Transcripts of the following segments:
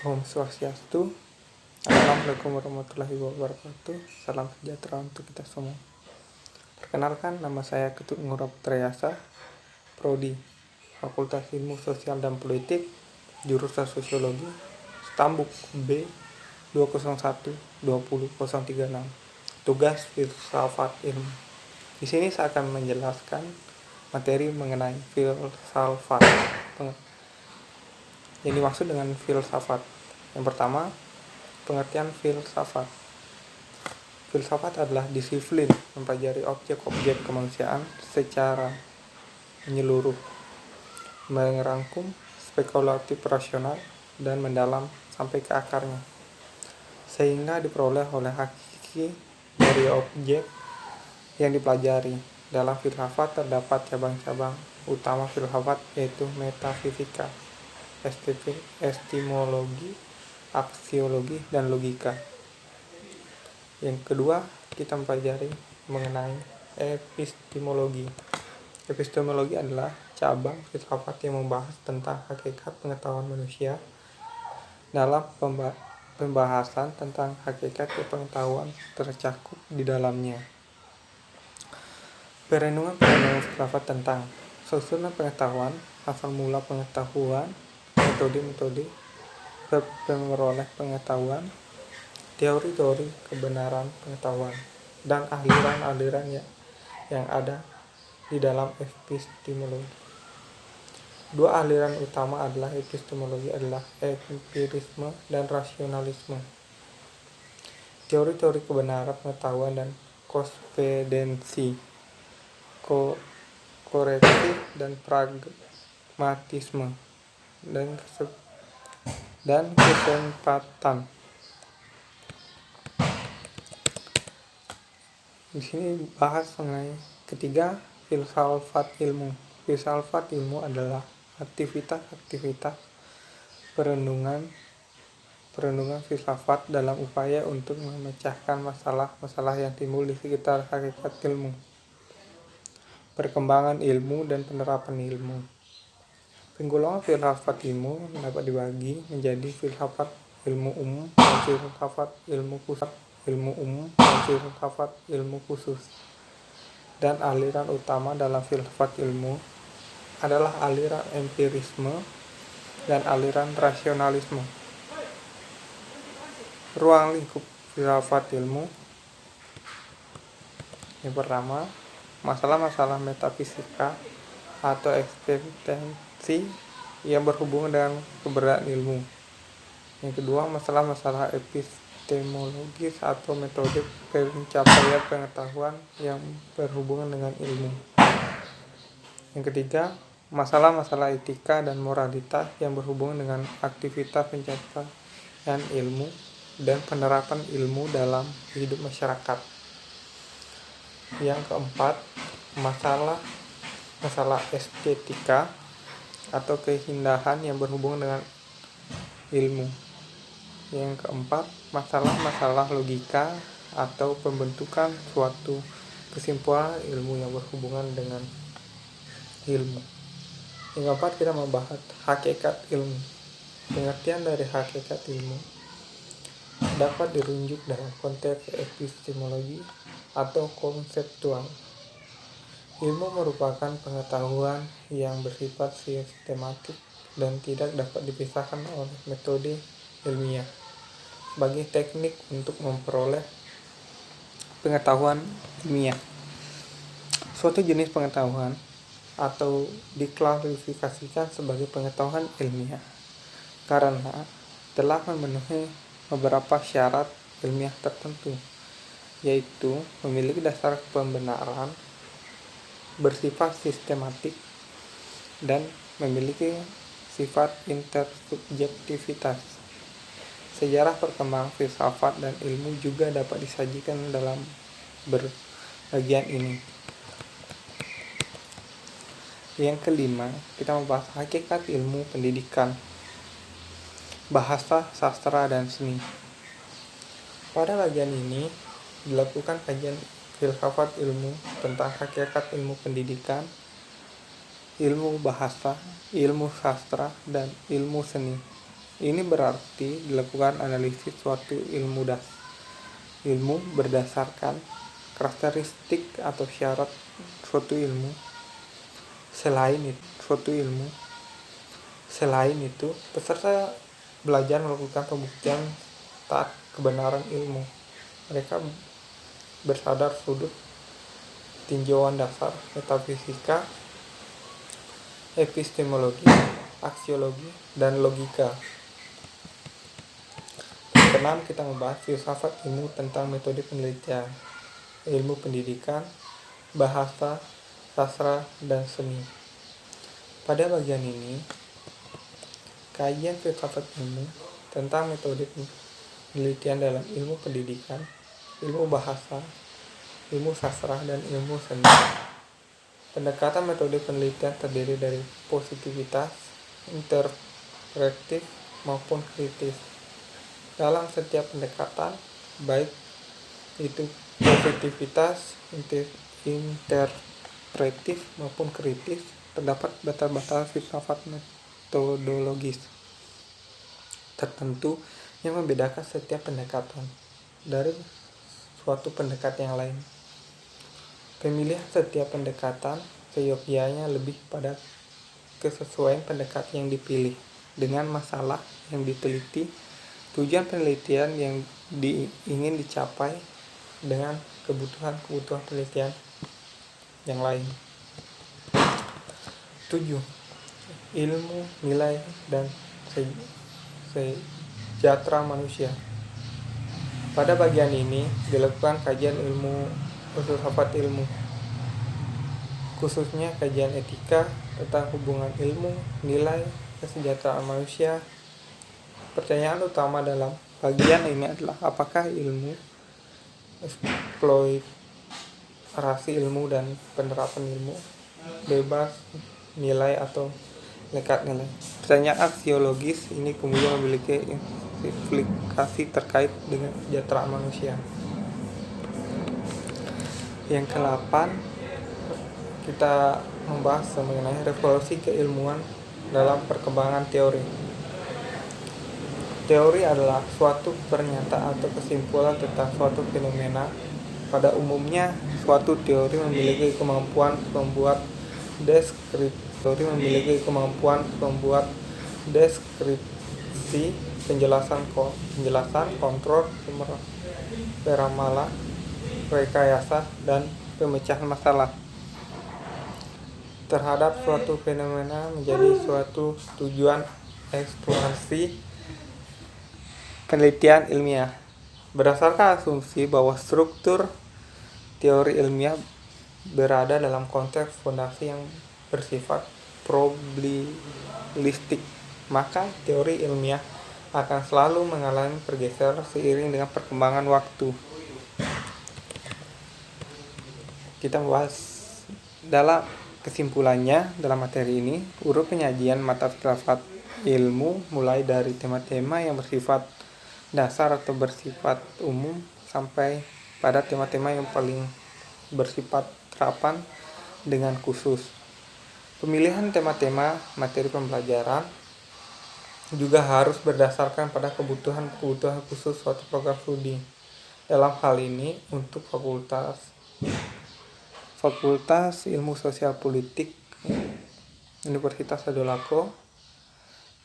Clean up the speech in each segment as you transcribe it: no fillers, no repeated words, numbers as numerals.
Om Swastiastu. Assalamualaikum warahmatullahi wabarakatuh. Salam sejahtera untuk kita semua. Perkenalkan, nama saya Ketut Ngurah Putrayasa, Prodi Fakultas Ilmu Sosial dan Politik, jurusan Sosiologi, Stambuk B 201-20036. Tugas filsafat ilmu. Di sini saya akan menjelaskan materi mengenai filsafat. Yang dimaksud dengan filsafat. Yang pertama, pengertian filsafat. Filsafat adalah disiplin mempelajari objek-objek kemanusiaan secara menyeluruh, merangkum spekulatif rasional dan mendalam sampai ke akarnya, sehingga diperoleh oleh hakiki dari objek yang dipelajari. Dalam filsafat terdapat cabang-cabang utama filsafat, yaitu metafisika, epistemologi, aksiologi, dan logika. Yang kedua, kita mempelajari mengenai epistemologi. Epistemologi adalah cabang filsafat yang membahas tentang hakikat pengetahuan manusia. Dalam pembahasan tentang hakikat pengetahuan tercakup di dalamnya perenungan filsafat tentang susunan pengetahuan, asal mula pengetahuan, metode-metode pemeroleh pengetahuan, teori-teori kebenaran pengetahuan, dan aliran-aliran yang ada di dalam epistemologi. Dua aliran utama adalah epistemologi adalah empirisme dan rasionalisme. Teori-teori kebenaran pengetahuan dan korespondensi, koreksi dan pragmatisme, dan kesempatan. Di sini bahas mengenai ketiga, filsafat ilmu. Filsafat ilmu adalah aktivitas perenungan filsafat dalam upaya untuk memecahkan masalah-masalah yang timbul di sekitar hakikat ilmu, perkembangan ilmu, dan penerapan ilmu. Penggolongan filsafat ilmu dapat dibagi menjadi filsafat ilmu umum dan filsafat ilmu khusus. Dan aliran utama dalam filsafat ilmu adalah aliran empirisme dan aliran rasionalisme. Ruang lingkup filsafat ilmu. Yang pertama, masalah-masalah metafisika atau eksistensi yang berhubungan dengan keberadaan ilmu. Yang kedua, masalah-masalah epistemologis atau metode pencapaian pengetahuan yang berhubungan dengan ilmu. Yang ketiga, masalah-masalah etika dan moralitas yang berhubungan dengan aktivitas pencapaian ilmu dan penerapan ilmu dalam hidup masyarakat. Yang keempat, masalah estetika atau keindahan yang berhubungan dengan ilmu. Yang keempat, masalah logika atau pembentukan suatu kesimpulan ilmu yang berhubungan dengan ilmu. Yang keempat, kita membahas hakikat ilmu. Pengertian dari hakikat ilmu dapat dirujuk dalam konteks epistemologi atau konseptual. Ilmu merupakan pengetahuan yang bersifat sistematik dan tidak dapat dipisahkan oleh metode ilmiah sebagai teknik untuk memperoleh pengetahuan ilmiah. Suatu jenis pengetahuan atau diklasifikasikan sebagai pengetahuan ilmiah karena telah memenuhi beberapa syarat ilmiah tertentu, yaitu memiliki dasar pembenaran, bersifat sistematik, dan memiliki sifat intersubjektivitas. Sejarah perkembangan filsafat dan ilmu juga dapat disajikan dalam bagian ini. Yang kelima, kita membahas hakikat ilmu pendidikan, bahasa, sastra, dan seni. Pada bagian ini dilakukan kajian filsafat ilmu tentang hakikat ilmu pendidikan, ilmu bahasa, ilmu sastra, dan ilmu seni. Ini berarti dilakukan analisis suatu ilmu berdasarkan karakteristik atau syarat suatu ilmu. Selain itu, peserta belajar melakukan pembuktian tak kebenaran ilmu. Mereka bersadar sudut tinjauan dasar metafisika, epistemologi, aksiologi, dan logika. Keenam, kita membahas filsafat ilmu tentang metode penelitian, ilmu pendidikan, bahasa, sastra, dan seni. Pada bagian ini, kajian filsafat ilmu tentang metode penelitian dalam ilmu pendidikan, ilmu bahasa, ilmu sastra, dan ilmu seni. Pendekatan metode penelitian terdiri dari positivitas, interpretif, maupun kritis. Dalam setiap pendekatan, baik itu positivitas, interpretif, maupun kritis, terdapat batas-batas filsafat metodologis tertentu yang membedakan setiap pendekatan dari suatu pendekatan yang lain. Pemilihan setiap pendekatan seyogyanya lebih pada kesesuaian pendekatan yang dipilih dengan masalah yang diteliti, tujuan penelitian yang ingin dicapai, dengan kebutuhan penelitian yang lain. 7. Ilmu, nilai, dan sejahtera manusia. Pada bagian ini dilakukan kajian filsafat ilmu, khususnya kajian etika tentang hubungan ilmu, nilai, kesejahteraan manusia. Pertanyaan utama dalam bagian ini adalah apakah ilmu, eksplorasi ilmu, dan penerapan ilmu bebas nilai atau lekat nilai. Pertanyaan aksiologis ini kemudian memiliki implikasi terkait dengan kesejahteraan manusia. Yang ke-8, kita membahas mengenai revolusi keilmuan dalam perkembangan teori. Teori adalah suatu pernyataan atau kesimpulan tentang suatu fenomena. Pada umumnya, suatu teori memiliki kemampuan membuat deskripsi, penjelasan, kontrol, peramalan, rekayasa, dan pemecahan masalah terhadap suatu fenomena menjadi suatu tujuan eksplorasi penelitian ilmiah. Berdasarkan asumsi bahwa struktur teori ilmiah berada dalam konteks fondasi yang bersifat probabilistik, maka teori ilmiah akan selalu mengalami pergeseran seiring dengan perkembangan waktu. Kita membahas dalam kesimpulannya dalam materi ini, urut penyajian mata filsafat ilmu mulai dari tema-tema yang bersifat dasar atau bersifat umum sampai pada tema-tema yang paling bersifat terapan dengan khusus. Pemilihan tema-tema materi pembelajaran juga harus berdasarkan pada kebutuhan khusus suatu program studi. Dalam hal ini, untuk Fakultas Ilmu Sosial Politik Universitas Sadolako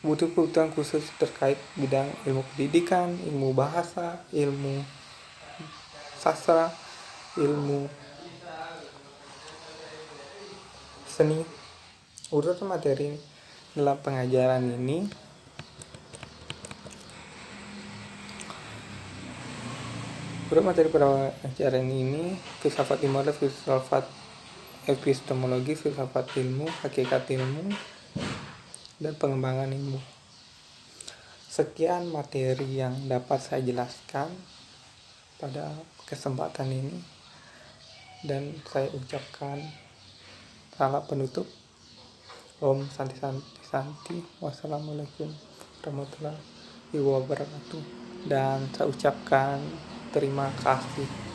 butuh kebutuhan khusus terkait bidang ilmu pendidikan, ilmu bahasa, ilmu sastra, ilmu seni. Urutan materi dalam pengajaran ini filsafat ilmu adalah filsafat epistemologi, filsafat ilmu, hakikat ilmu, dan pengembangan ilmu. Sekian materi yang dapat saya jelaskan pada kesempatan ini, dan saya ucapkan salam penutup. Om Santi Santi. Wassalamualaikum warahmatullahi wabarakatuh. Dan saya ucapkan terima kasih.